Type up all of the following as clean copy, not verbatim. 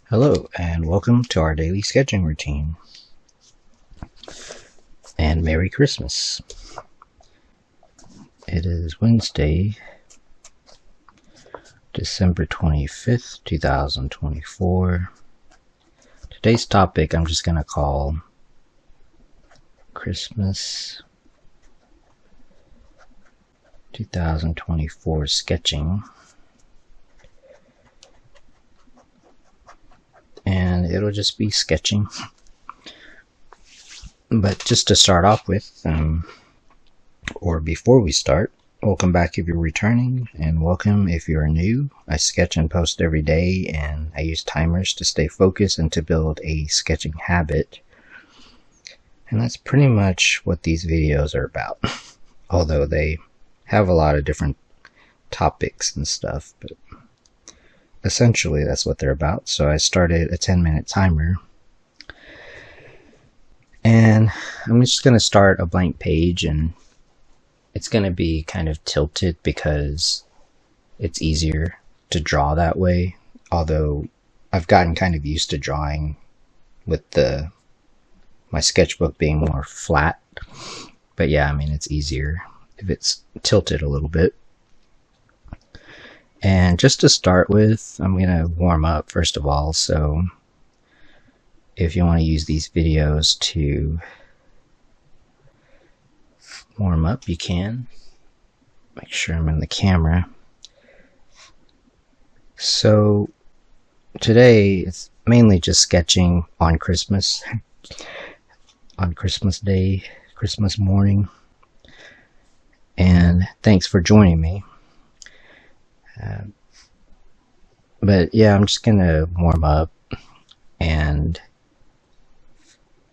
Hello and welcome to our daily sketching routine. And Merry Christmas. It is Wednesday, December 25th, 2024. Today's topic I'm just going to call Christmas 2024 sketching. And it'll just be sketching. But just to start off with, or before we start, welcome back if you're returning, and welcome if you're new. I sketch and post every day, and I use timers to stay focused and to build a sketching habit. And that's pretty much what these videos are about. Although they have a lot of different topics and stuff, but essentially that's what they're about. So I started a 10-minute timer, and I'm just going to start a blank page, and it's going to be kind of tilted because it's easier to draw that way, although I've gotten kind of used to drawing with my sketchbook being more flat. But yeah, I mean, it's easier if it's tilted a little bit. And just to start with, I'm going to warm up first of all. So if you want to use these videos to warm up, you can. Make sure I'm in the camera. So today it's mainly just sketching on Christmas, on Christmas Day, Christmas morning. And thanks for joining me. But yeah, I'm just gonna warm up and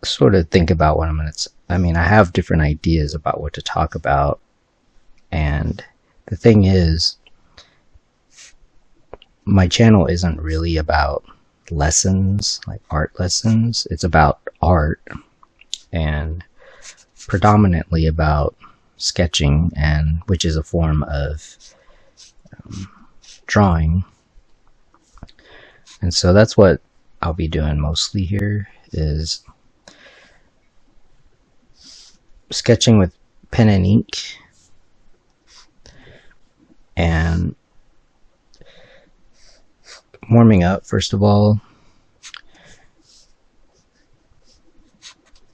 sort of think about what I'm gonna. I mean, I have different ideas about what to talk about, and the thing is, my channel isn't really about lessons, like art lessons. It's about art, and predominantly about sketching, and which is a form of drawing. And so that's what I'll be doing mostly here, is sketching with pen and ink, and warming up first of all.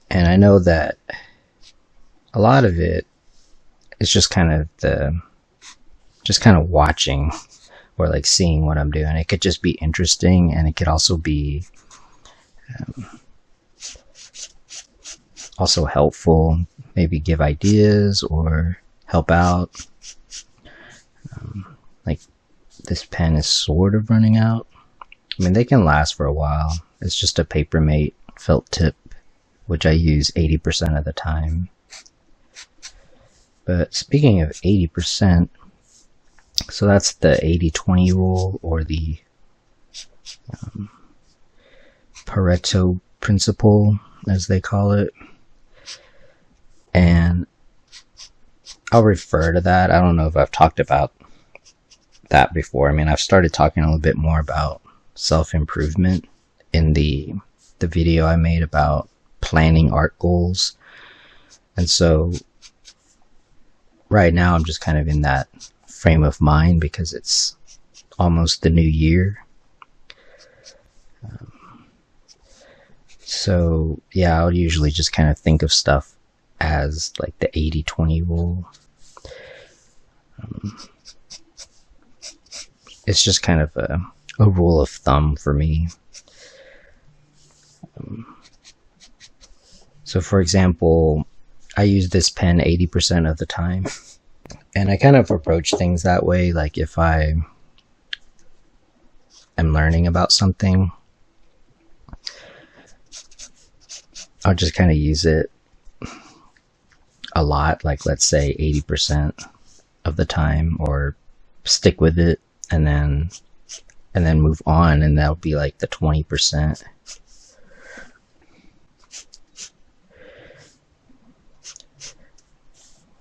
And I know that a lot of it is just kind of watching or like seeing what I'm doing. It could just be interesting, and it could also be also helpful, maybe give ideas or help out. Like this pen is sort of running out. I mean, they can last for a while. It's just a Papermate felt tip, which I use 80% of the time. But speaking of 80%, so that's the 80-20 rule, or the Pareto principle, as they call it. And I'll refer to that. I don't know if I've talked about that before. I mean, I've started talking a little bit more about self-improvement in the video I made about planning art goals. And so right now I'm just kind of in that frame of mind because it's almost the new year. So yeah, I'll usually just kind of think of stuff as like the 80-20 rule. It's just kind of a rule of thumb for me. So for example, I use this pen 80% of the time. And I kind of approach things that way. Like if I am learning about something, I'll just kind of use it a lot. Like let's say 80% of the time, or stick with it and then move on. And that'll be like the 20%.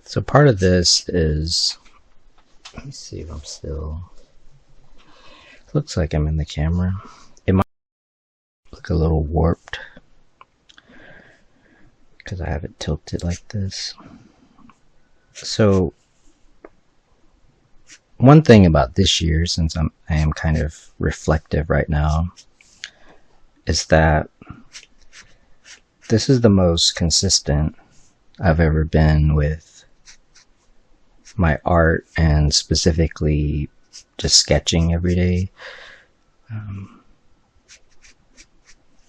So part of this is, let me see if I'm still, looks like I'm in the camera. look a little warped because I have it tilted like this. So one thing about this year, since I am kind of reflective right now, is that this is the most consistent I've ever been with my art, and specifically just sketching every day.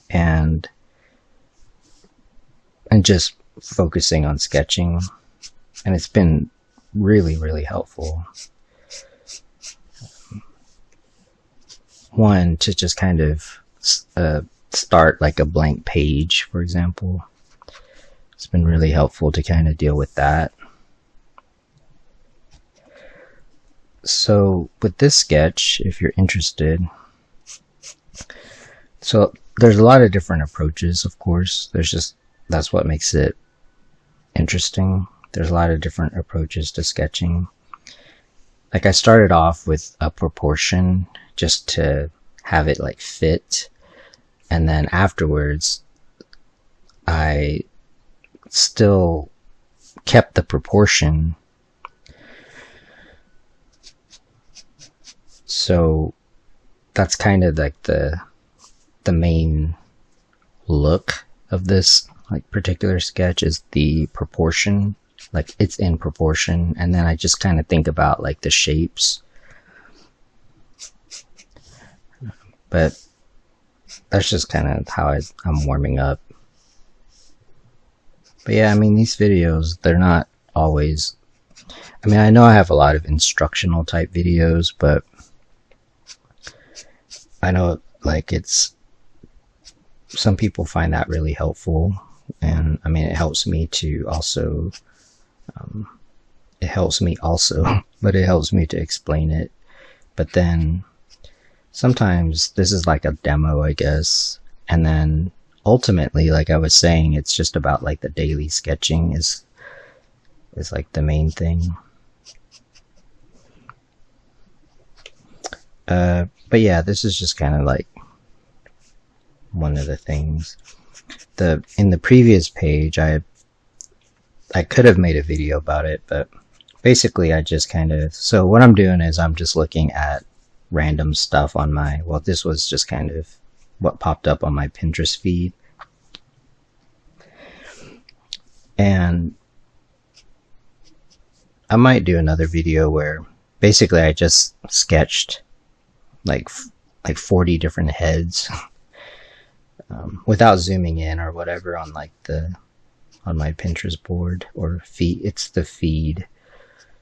And just focusing on sketching, and it's been really, really helpful. One, to just kind of start like a blank page, for example. It's been really helpful to kind of deal with that. So with this sketch, if you're interested, so there's a lot of different approaches, of course. That's what makes it interesting. There's a lot of different approaches to sketching. Like, I started off with a proportion just to have it like fit, and then afterwards I still kept the proportion. So that's kind of like the main look of this like particular sketch, is the proportion. Like, it's in proportion, and then I just kind of think about like the shapes. But that's just kind of how I'm warming up. But yeah, I mean, these videos, they're not always, I mean, I know I have a lot of instructional type videos, but I know like some people find that really helpful. And I mean, it helps me to also, but it helps me to explain it. But then sometimes this is like a demo, I guess. And then ultimately, like I was saying, it's just about like the daily sketching is like the main thing. But yeah, this is just kind of like one of the things. In the previous page, I could have made a video about it, but basically I just kind of, so what I'm doing is I'm just looking at random stuff on well, this was just kind of what popped up on my Pinterest feed. And I might do another video where basically I just sketched like 40 different heads without zooming in or whatever on like on my Pinterest board or feed. It's the feed,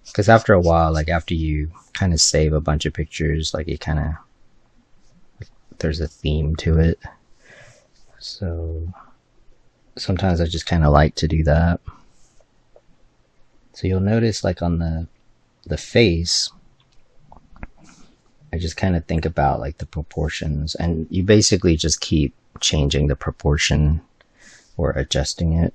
because after a while, like after you kind of save a bunch of pictures, like it kind of, there's a theme to it. So sometimes I just kind of like to do that. So you'll notice like on the face, I just kind of think about like the proportions, and you basically just keep changing the proportion or adjusting it.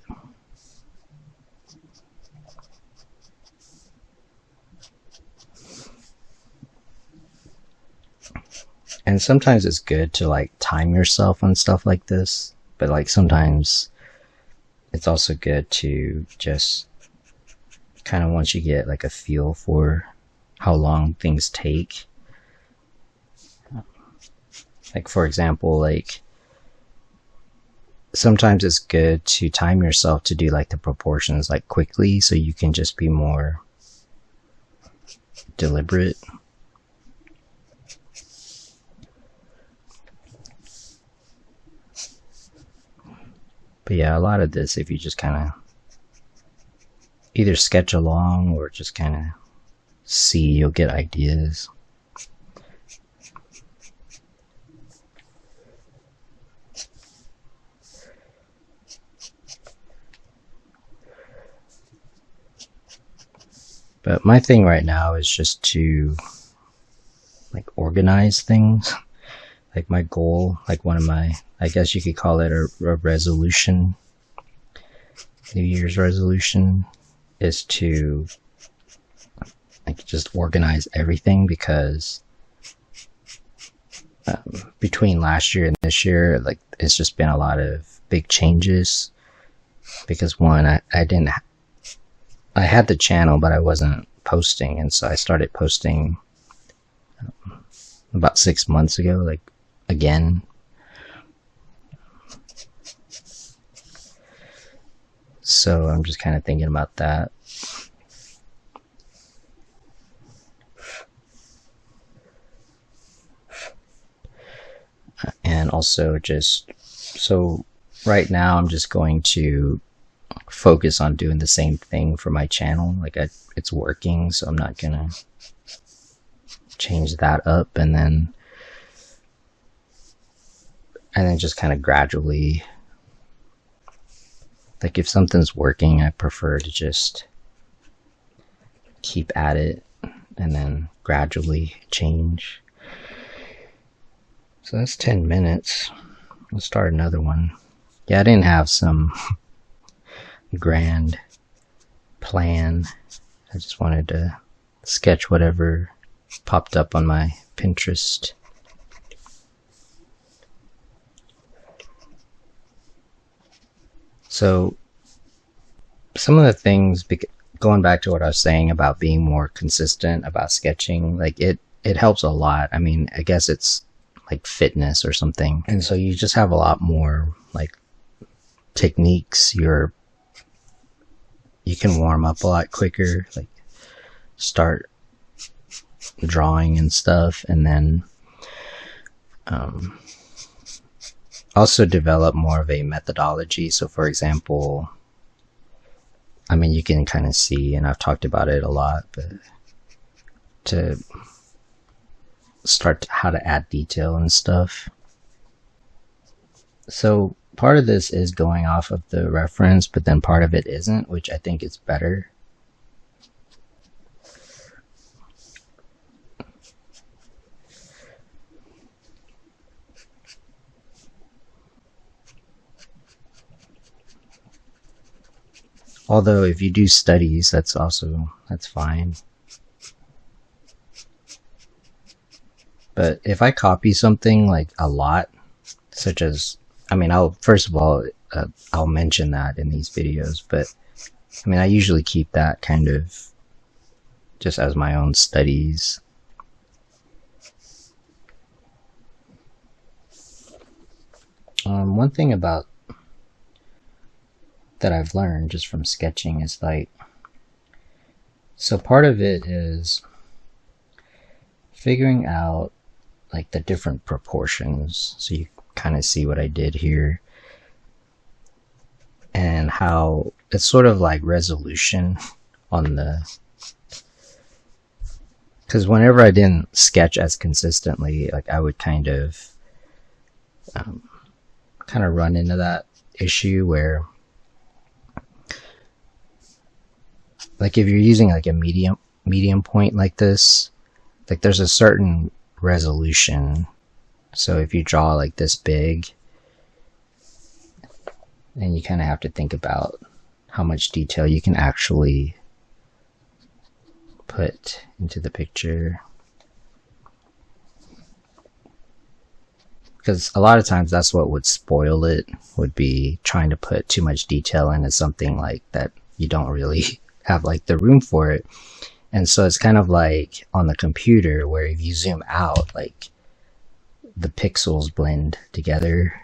And sometimes it's good to like time yourself on stuff like this, but like sometimes it's also good to just kind of, once you get like a feel for how long things take, like for example, like sometimes it's good to time yourself to do like the proportions like quickly, so you can just be more deliberate. But yeah, a lot of this, if you just kind of either sketch along or just kind of see, you'll get ideas. But my thing right now is just to like organize things. Like my goal, like one of my, I guess you could call it a resolution, New Year's resolution, is to like just organize everything, because between last year and this year, like it's just been a lot of big changes because one, I had the channel, but I wasn't posting, and so I started posting about 6 months ago, like again. So I'm just kind of thinking about that. And also just, so right now I'm just going to focus on doing the same thing for my channel. Like it's working, so I'm not gonna change that up, and then just kind of gradually, like if something's working, I prefer to just keep at it and then gradually change. So that's 10 minutes. We'll start another one. Yeah, I didn't have some grand plan. I just wanted to sketch whatever popped up on my Pinterest. So some of the things, going back to what I was saying about being more consistent about sketching, like it helps a lot. I mean, I guess it's like fitness or something, and so you just have a lot more like techniques. You can warm up a lot quicker, like start drawing and stuff, and then also develop more of a methodology. So for example, I mean, you can kind of see, and I've talked about it a lot, but to start how to add detail and stuff. So part of this is going off of the reference, but then part of it isn't, which I think is better. Although if you do studies, that's fine. But if I copy something like a lot, such as, I mean, first of all, I'll mention that in these videos, but I mean, I usually keep that kind of just as my own studies. One thing about that I've learned just from sketching is like, so part of it is figuring out like the different proportions. So you kind of see what I did here, and how it's sort of like resolution on the, because whenever I didn't sketch as consistently, like I would kind of run into that issue where, like if you're using like a medium point like this, like there's a certain resolution. So if you draw like this big, then you kind of have to think about how much detail you can actually put into the picture. Because a lot of times that's what would spoil it, would be trying to put too much detail into something like that you don't really have like the room for it. And so it's kind of like on the computer where if you zoom out, like the pixels blend together.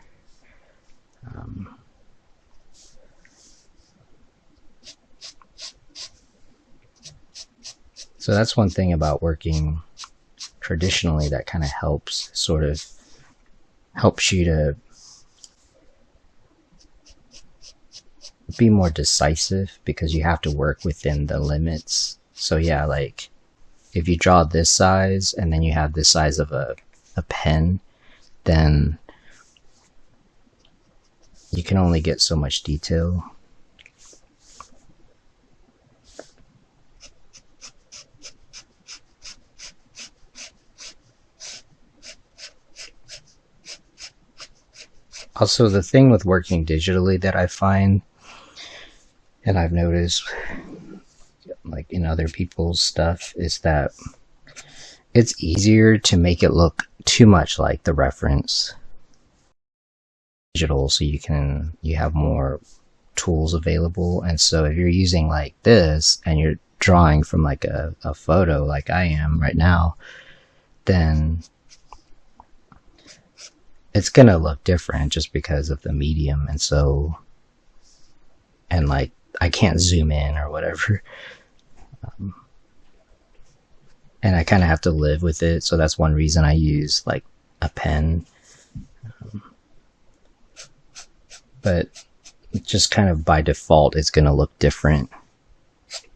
So that's one thing about working traditionally that kind of helps you to be more decisive, because you have to work within the limits. So yeah, like if you draw this size and then you have this size of a pen, then you can only get so much detail. Also, the thing with working digitally that I find, and I've noticed like in other people's stuff, is that it's easier to make it look too much like the reference. digital, so you have more tools available. And so if you're using like this and you're drawing from like a photo like I am right now, then it's gonna look different just because of the medium. And so, and like I can't zoom in or whatever, and I kind of have to live with it. So that's one reason I use like a pen. But just kind of by default, it's going to look different.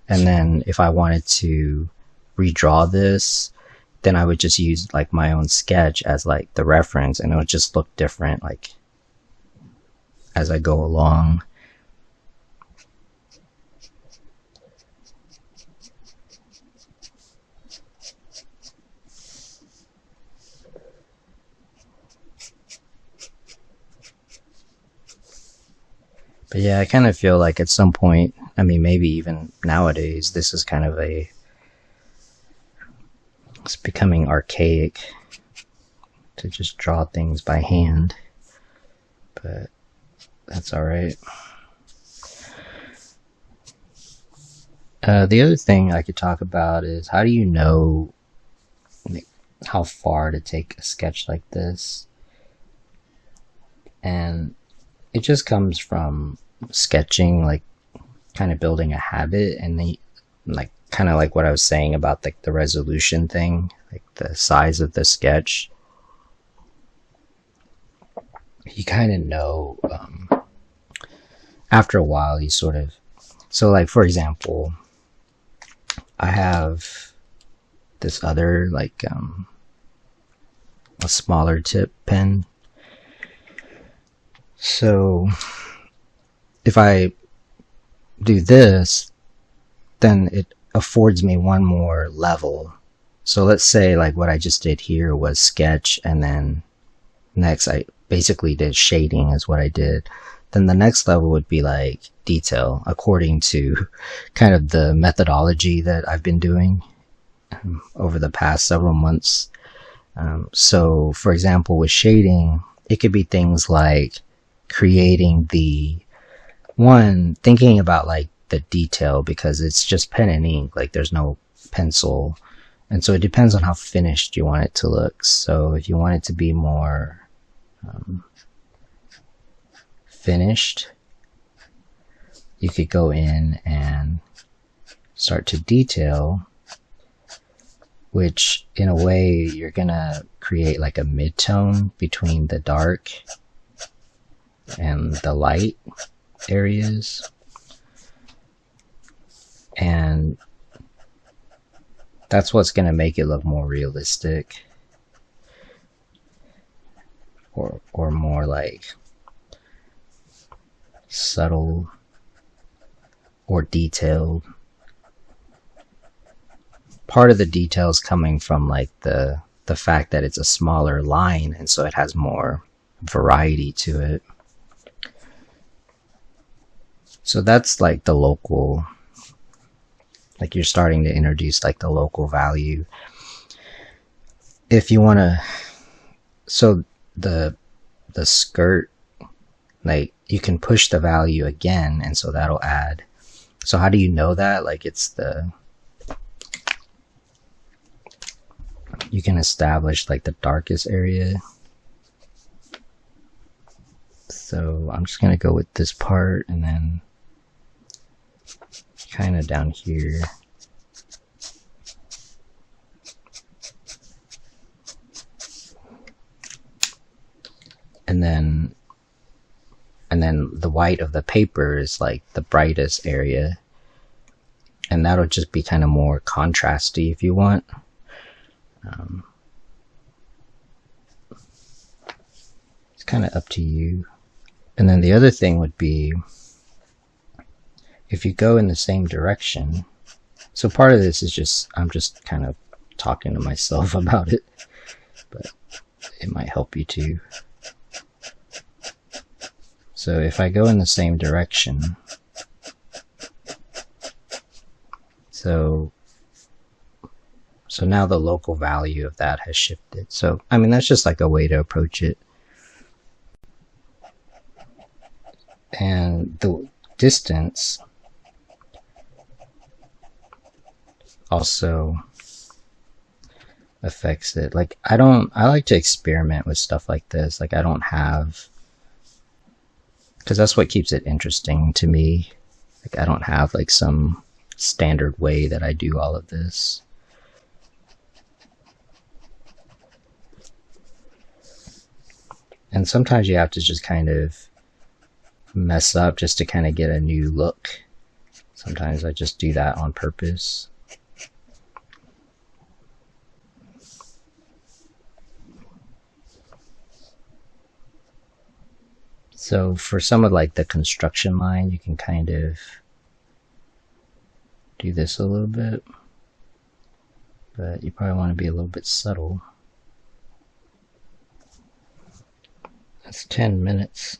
And then if I wanted to redraw this, then I would just use like my own sketch as like the reference, and it would just look different like as I go along. But yeah, I kind of feel like at some point, I mean, maybe even nowadays, this is kind of it's becoming archaic to just draw things by hand. But that's alright. The other thing I could talk about is, how do you know how far to take a sketch like this? And it just comes from sketching, like kind of building a habit, and then like kind of like what I was saying about like the resolution thing, like the size of the sketch. You kind of know after a while, you sort of, so like for example, I have this other like a smaller tip pen. So if I do this, then it affords me one more level. So let's say like what I just did here was sketch, and then next I basically did shading is what I did. Then the next level would be like detail, according to kind of the methodology that I've been doing over the past several months. So for example, with shading, it could be things like creating thinking about like the detail, because it's just pen and ink, like there's no pencil. And so it depends on how finished you want it to look. So if you want it to be more finished, you could go in and start to detail, which in a way you're gonna create like a mid-tone between the dark and the light areas. And that's what's going to make it look more realistic, or more like subtle or detailed. Part of the details coming from like the fact that it's a smaller line, and so it has more variety to it. So that's like the local, like you're starting to introduce like the local value. If you want to, so the skirt, like you can push the value again, and so that'll add. So how do you know that? Like you can establish like the darkest area. So I'm just gonna go with this part, and then kind of down here. And then the white of the paper is like the brightest area, and that'll just be kind of more contrasty if you want. It's kind of up to you. And then the other thing would be, if you go in the same direction. So part of this is just, I'm just kind of talking to myself about it, but it might help you too. So if I go in the same direction, so now the local value of that has shifted. So I mean, that's just like a way to approach it. And the distance also affects it. Like I like to experiment with stuff like this. Like I don't have, because that's what keeps it interesting to me. Like I don't have like some standard way that I do all of this. And sometimes you have to just kind of mess up just to kind of get a new look. Sometimes I just do that on purpose. So for some of like the construction line, you can kind of do this a little bit, but you probably want to be a little bit subtle. That's 10 minutes.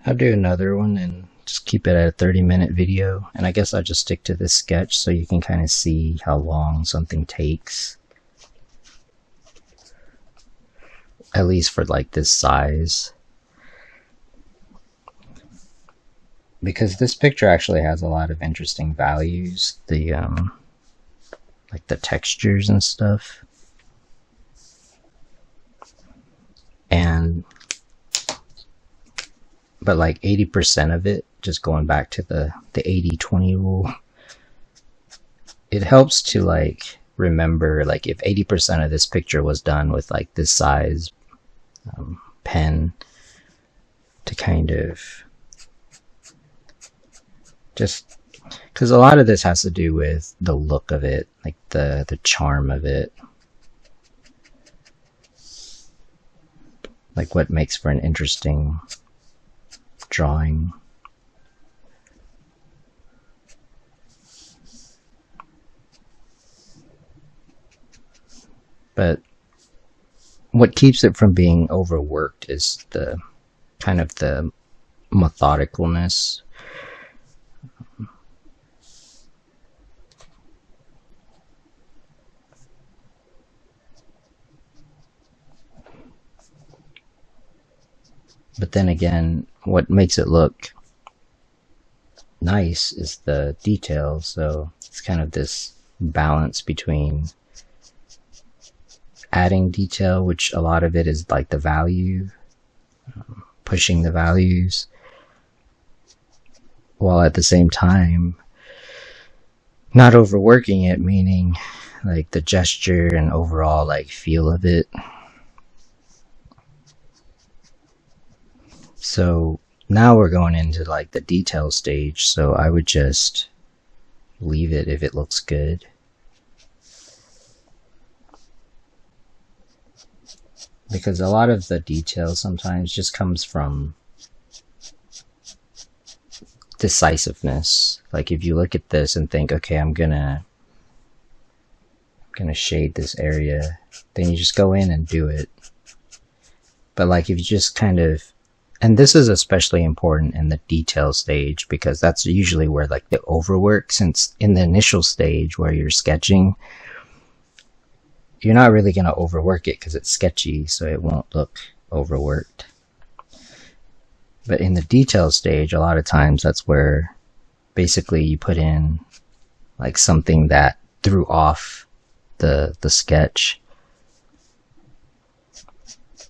I'll do another one and just keep it at a 30-minute video. And I guess I'll just stick to this sketch so you can kind of see how long something takes. At least for like this size. Because this picture actually has a lot of interesting values. The like the textures and stuff. But like 80% of it, just going back to the 80-20 rule, it helps to like remember, like if 80% of this picture was done with like this size pen, to kind of just, because a lot of this has to do with the look of it, like the charm of it, like what makes for an interesting drawing. But what keeps it from being overworked is the kind of the methodicalness. But then again, what makes it look nice is the detail. So it's kind of this balance between adding detail, which a lot of it is like the value, pushing the values, while at the same time not overworking it, meaning like the gesture and overall like feel of it. So now we're going into like the detail stage, so I would just leave it if it looks good. Because a lot of the detail sometimes just comes from decisiveness. Like if you look at this and think, okay, I'm gonna shade this area, then you just go in and do it. But like if you just kind of, and this is especially important in the detail stage, because that's usually where like the overwork, since in the initial stage where you're sketching, you're not really going to overwork it because it's sketchy, so it won't look overworked. But in the detail stage, a lot of times that's where basically you put in like something that threw off the sketch,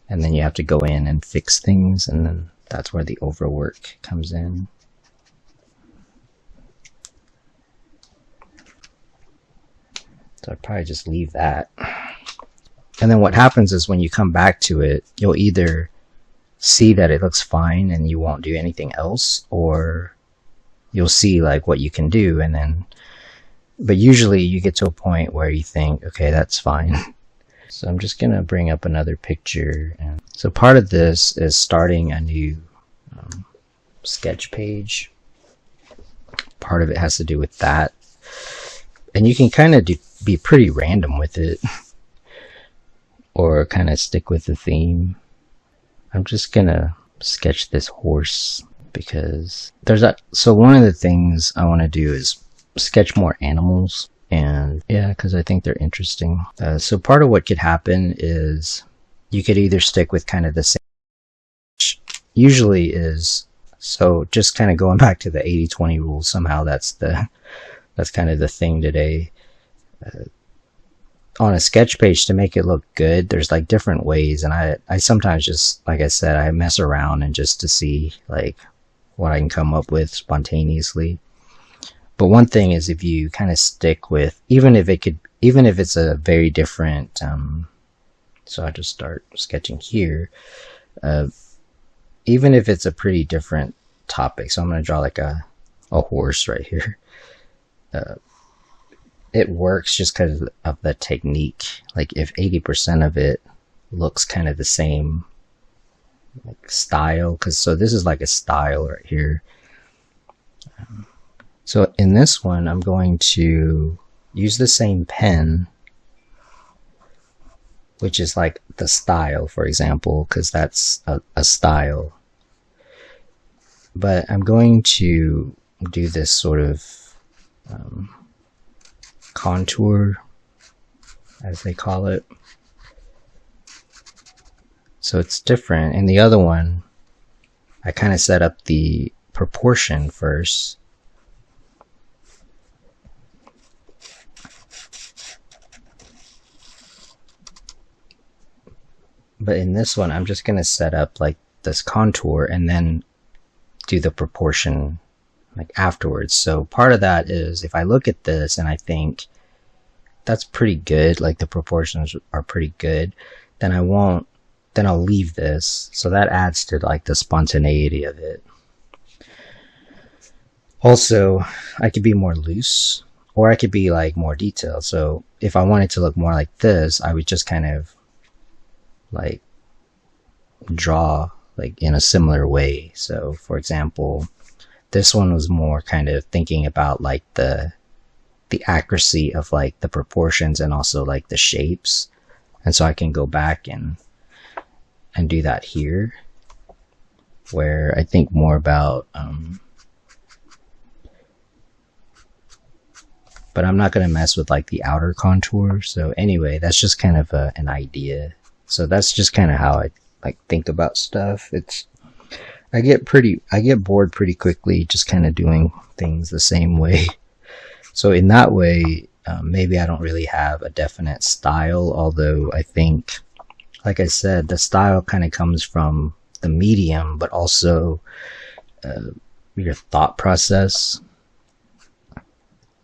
and then you have to go in and fix things, and then that's where the overwork comes in. So I'd probably just leave that. And then what happens is when you come back to it, you'll either see that it looks fine and you won't do anything else, or you'll see like what you can do, and then, but usually you get to a point where you think, okay, that's fine. So I'm just gonna bring up another picture. And so part of this is starting a new sketch page. Part of it has to do with that. And you can kind of be pretty random with it, or kind of stick with the theme. I'm just gonna sketch this horse because there's that. So one of the things I want to do is sketch more animals. And yeah, because I think they're interesting. So part of what could happen is you could either stick with kind of the same, usually is, so just kind of going back to the 80-20 rule, somehow that's kind of the thing today. On a sketch page, to make it look good, there's like different ways, and I sometimes just, like I said, I mess around and just to see like what I can come up with spontaneously. But one thing is, if you kind of stick with, even if it's a very different, so I just start sketching here, even if it's a pretty different topic, so I'm going to draw like a horse right here. It works just because of the technique. Like if 80% of it looks kind of the same like style, so this is like a style right here. So in this one, I'm going to use the same pen, which is like the style, for example, because that's a style. But I'm going to do this sort of contour, as they call it. So it's different. In the other one, I kind of set up the proportion first. But in this one, I'm just going to set up like this contour and then do the proportion like afterwards. So part of that is, if I look at this and I think that's pretty good, like the proportions are pretty good, then I'll leave this. So that adds to like the spontaneity of it. Also, I could be more loose, or I could be like more detailed. So if I wanted to look more like this, I would just kind of like draw like in a similar way. So for example, this one was more kind of thinking about like the accuracy of like the proportions and also like the shapes. And so I can go back and do that here, where I think more about but I'm not going to mess with like the outer contour. So anyway, that's just kind of an idea. So that's just kind of how I like think about stuff. I get bored pretty quickly just kind of doing things the same way. So in that way, maybe I don't really have a definite style, although I think, like I said, the style kind of comes from the medium, but also your thought process,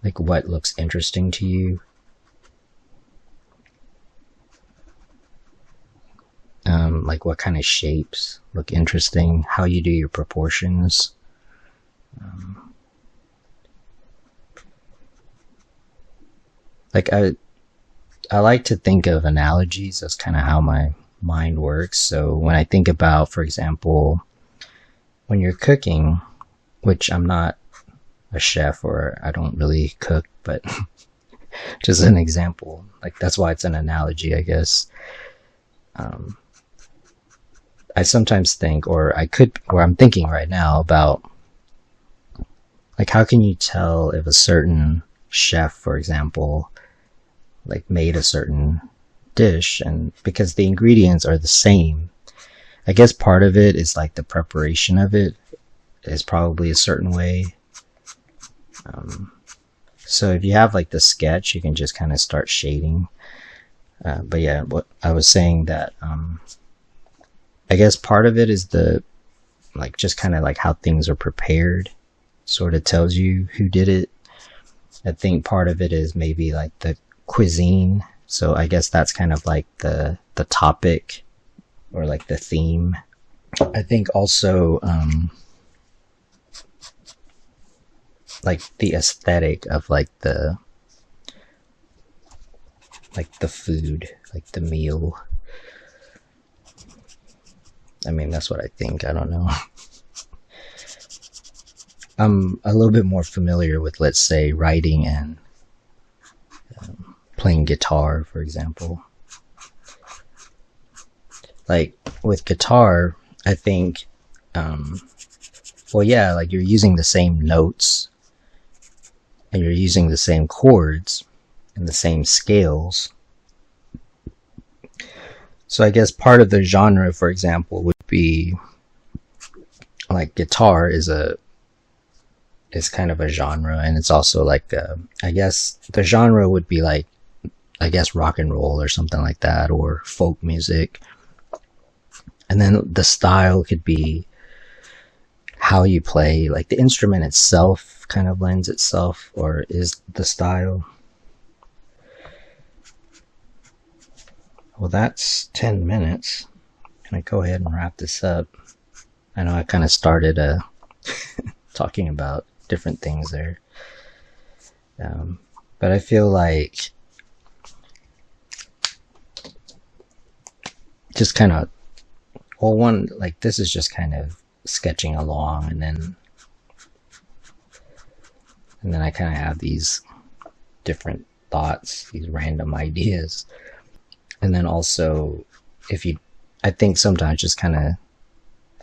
like what looks interesting to you. Like what kind of shapes look interesting, how you do your proportions. Like I like to think of analogies. That's kind of how my mind works. So when I think about, for example, when you're cooking, which I'm not a chef or I don't really cook, but just an example, like that's why it's an analogy, I guess. I sometimes think, or I'm thinking right now about like, how can you tell if a certain chef, for example, like made a certain dish, and because the ingredients are the same, I guess part of it is like the preparation of it is probably a certain way. So if you have like the sketch, you can just kind of start shading. But yeah, what I was saying that I guess part of it is like just kind of like how things are prepared sort of tells you who did it. I think part of it is maybe like the cuisine. So I guess that's kind of like the topic or like the theme. I think also like the aesthetic of like the food, like the meal. I mean, that's what I think. I don't know. I'm a little bit more familiar with, let's say, writing and playing guitar, for example. Like with guitar, I think, well, yeah, like you're using the same notes and you're using the same chords and the same scales. So I guess part of the genre, for example, would be like guitar is kind of a genre, and it's also like I guess the genre would be like, I guess, rock and roll or something like that, or folk music. And then the style could be how you play, like the instrument itself kind of lends itself or is the style. Well, that's 10 minutes. Can I go ahead and wrap this up? I know I kind of started talking about different things there. But I feel like just kind of, well, one, like this is just kind of sketching along, and then I kind of have these different thoughts, these random ideas. And then also, I think sometimes just kind of,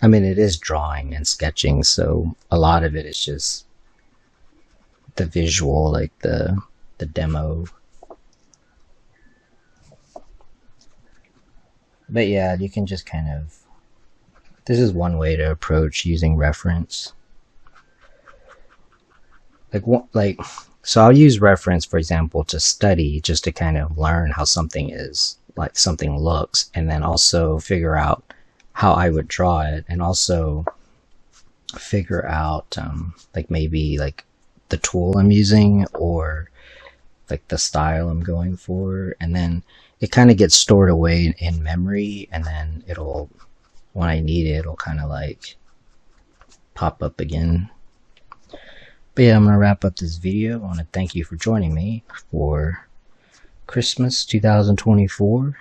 I mean, it is drawing and sketching, so a lot of it is just the visual, like the demo. But yeah, you can just kind of, this is one way to approach using reference. So I'll use reference, for example, to study, just to kind of learn how something is, like something looks, and then also figure out how I would draw it, and also figure out like maybe like the tool I'm using, or like the style I'm going for, and then it kind of gets stored away in memory, and then it'll, when I need it, it'll kind of like pop up again. But yeah, I'm going to wrap up this video. I want to thank you for joining me for Christmas 2024.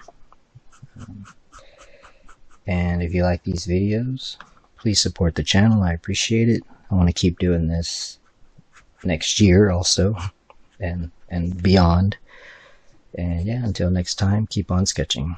And if you like these videos, please support the channel. I appreciate it. I want to keep doing this next year also, and beyond. And yeah, until next time, keep on sketching.